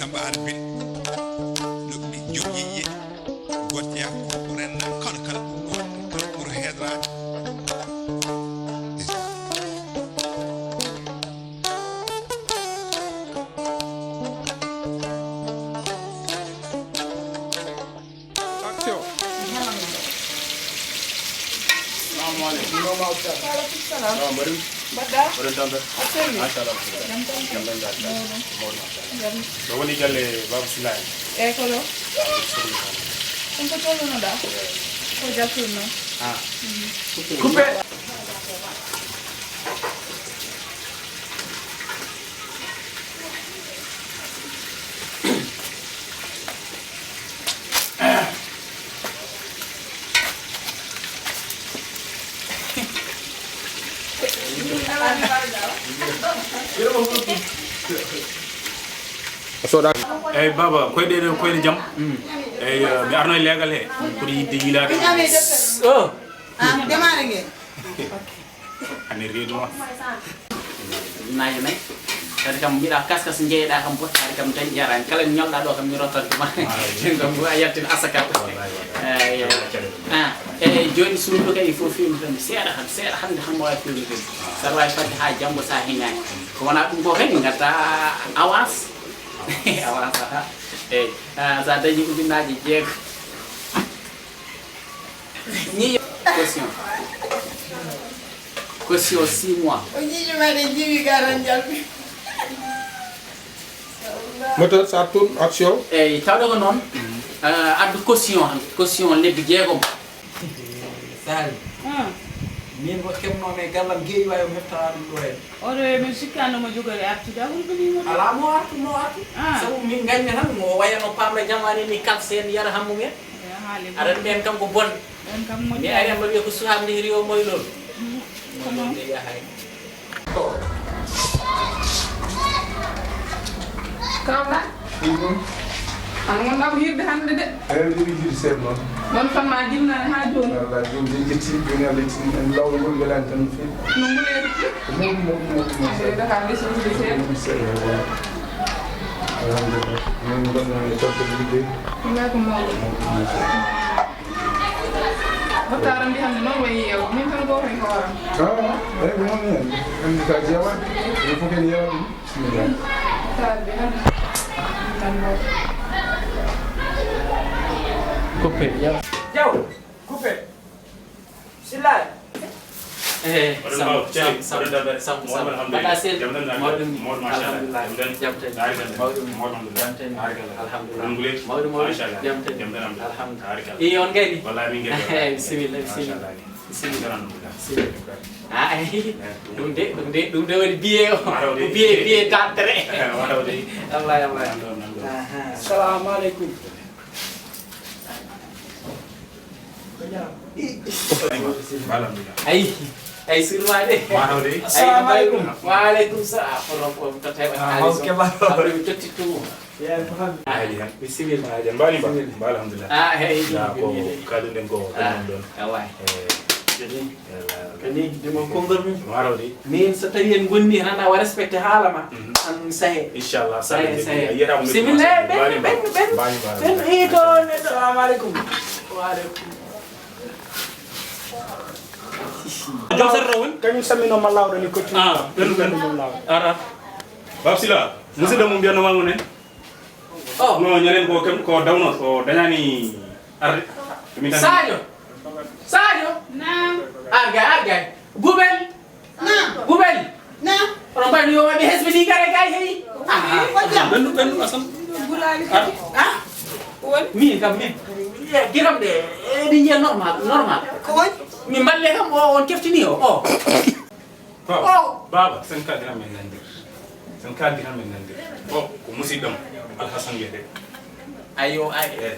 Samba Arbi lobbi jogiye gotiya ko renna kala kala pour hedra action Woni galle Baba Sila e ko lo on ko tolo no da ko jattuno coupé soda ay baba koyde jam ay mi arno legal he pour yidde yilade oh demare nge ani reedu ma naji nay kadi kam mbiɗa kaskas jeeyɗa kam bottade kam tan jarani kala ñolɗa ɗo kam mi rottante ma kam a yettin asaka eyyi joni suudu kay il faut fiwde tan seeɗa hande tan wawi fiwde tan saɗa wawi fadde ha janggo sa heñani ko wona ɗum ko kadi gadda avance avance ha eyyi sa dañi ujunnaji jeego ñi caution 6 mois o jiiji made jiwi garan jalbi moteur ça tourne action eyyi tawde ko noon addu caution lebbi jeegom Sali min ko kemnoɓe gallam geeyi wawi o heftana ɗum ɗo hen oɗo min sikkanomo jogori artude hulɓinimo ala mo artu sabu min gañmi tan mo wayano pamɗo jamani ni kalse en yara hammumen aɗa ɓen kam ko bonɗe on kam mi ari mbaɗ wiya ko sukaɓe nde rio moy lol comment Kawla an gonɗa ko hirde hande de elle dit c'est bon non famma jilnane ha joni la jom jetti joni ala tin en law ngol welani tan fi no nguleyri mo da ha lessude seeɗa alhamdulillah min gonno totte ligge nga ko mawɗo battara mbi hande noon wayi yeewa min tan goto e hooram ay mo non andi ka jewa il faut que yewa bismillah battara mbi hande tan coupé jaw coupé Sila on gayni wallahi min gadi bismillah ɗum de waɗi biye o biye dantere Allah assalamu aleykum ay surma de assalamu aleykum wa aleykum salam ko to tawi après mi totti tumo bismillah jan bali ba alhamdulillah hey ko kadu den go don awai kani demo kongol mum marodi min so tawi en gonni tan a wa respecté haalama an sahe inshallah sahe yera mo bismillah ben hito assalamu aleykum wa aleykum Joseph Rawun kañum samminoma lawɗo ni koccu ben lawɗo ara Babsila musidɗo mum mbiyano ma ngonen no ñalen ko dawno ko dañani arde Sadio nam argay Boubel nam oɗon mbayno yo waɗi hesbiti kare kay heyi bendu asan gulali woni min kam min giram de ɗi jiya normal ko woni min balle kam o on keftini o baba sen kadira men nandir ko musidɗam Alhasan wiyete ayo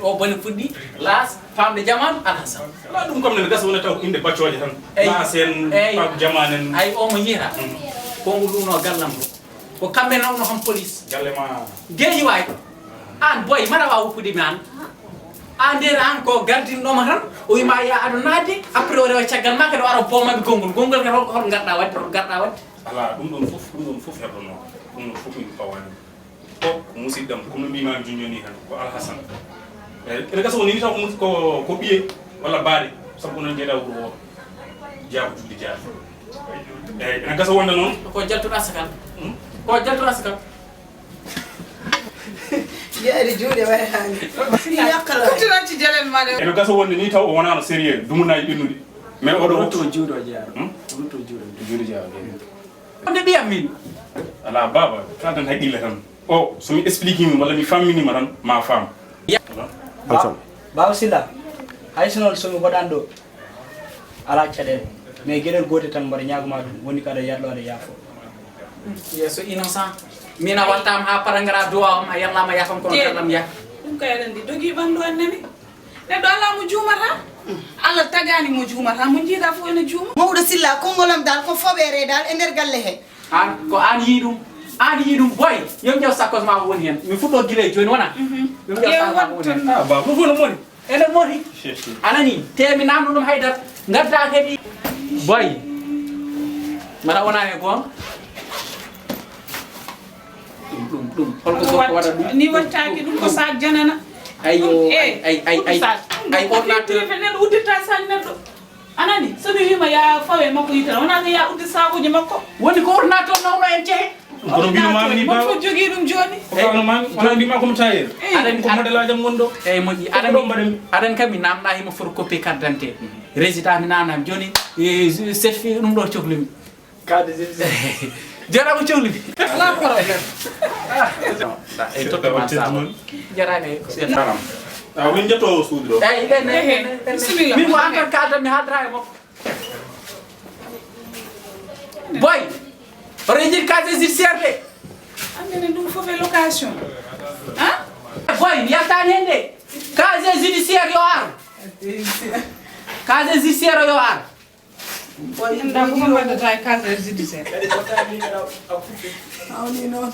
o boni fuɗɗi las famde jamanu Alhasan la ɗum kam nene gasa wona taw inde baccoje tan la sen pabu jamanen ay o mo yira kongo ɗuno gallam ko kamɓe nawno ham police galle ma geeji way an boy mara wa wuppude mi an nder an ko gardinɗoma tan o wima ya aɗa naade après o rewa caggal ma kadi o ara bomaɓe gongol kadi hol garɗa wadde ala ɗum ɗon fof heɓɗono ɗum ɗon fof min pawani ko musidɗam comme no mbimami joni joni tan ko Alhasan ene gasa woni ni taw ko ɓiye walla baɗe sabu ko noon jeeɗa wuro o jaabo juuɗe jaabi eyyi ene gasa wonde noon ko jaltuɗo asakal ko jaltuɗo asakal jeeɗe juuɗe way haani yakkala kutiranci jalen maɗe ene gasa wonde ni taw o wonano sérieux dumunaji ɓennude mais oɗo rutto juuɗo jeeya rutto juuɗe jaabi onde ɓiyam min ala baba kaldan haqqille tan o somi explique mi walla mi famminima tan ma faam Baba Sylla hay so noon somi waɗan ɗo ala caɗele mais gueɗel gotel tan mbaɗa ñaguma ɗum woni kada yalloade yaafo yesso innocent min a wattama ha para gara duwa am a yallama yafam kono kallam yak ɗum kay aɗa andi dogui ɓandu annene neɗɗo ala mo juumata Allah tagani mo juumata mo jiiɗa fof ene juuma Mawɗo Sylla konngolom dal ko foɓere dal e nder galle he an ko an yiɗum boy yom ƴew sakkos ma woni hen mi fuɗɗo guila joni wona yom ƴew sakkos ma woni hen ah baba fof no moni ene moti anani temi namdo ɗum haydata gadda kadi boy mbaɗa wona e gonga ɗum holko gorko waɗa ɗum ni wattaki ɗum ko sac janana ayo ay ordinateur neɗɗo udditta sac neɗɗo anani somi wima ya fawe makko yitata wona ko ya uddi sakuji makko woni ko ordinateur nawno en jeehe kono mbinumami ni mon baba fof jogui ɗum joni wona mbima komi tayer aɗen ko modèle ajam gonɗo eyyi moƴƴi aɗen kam mi namɗa himo photocopie carte d'identité résultat mi namnami joni certifié ɗum ɗo cohlimi kade jara ko cohlimi ala probléme e tottoma saba jarani min jetto suudu ɗo eyyi bisimilla min ko an tan kaldan mi haaldata e makko boy oɗo jiɗi casier judiciaire de andene ɗum fof e location han boy mi yaltani hen de casier judiciaire yo ar casier judiciaire yo ar nda koma mbaddata e casier judiciaire awni noon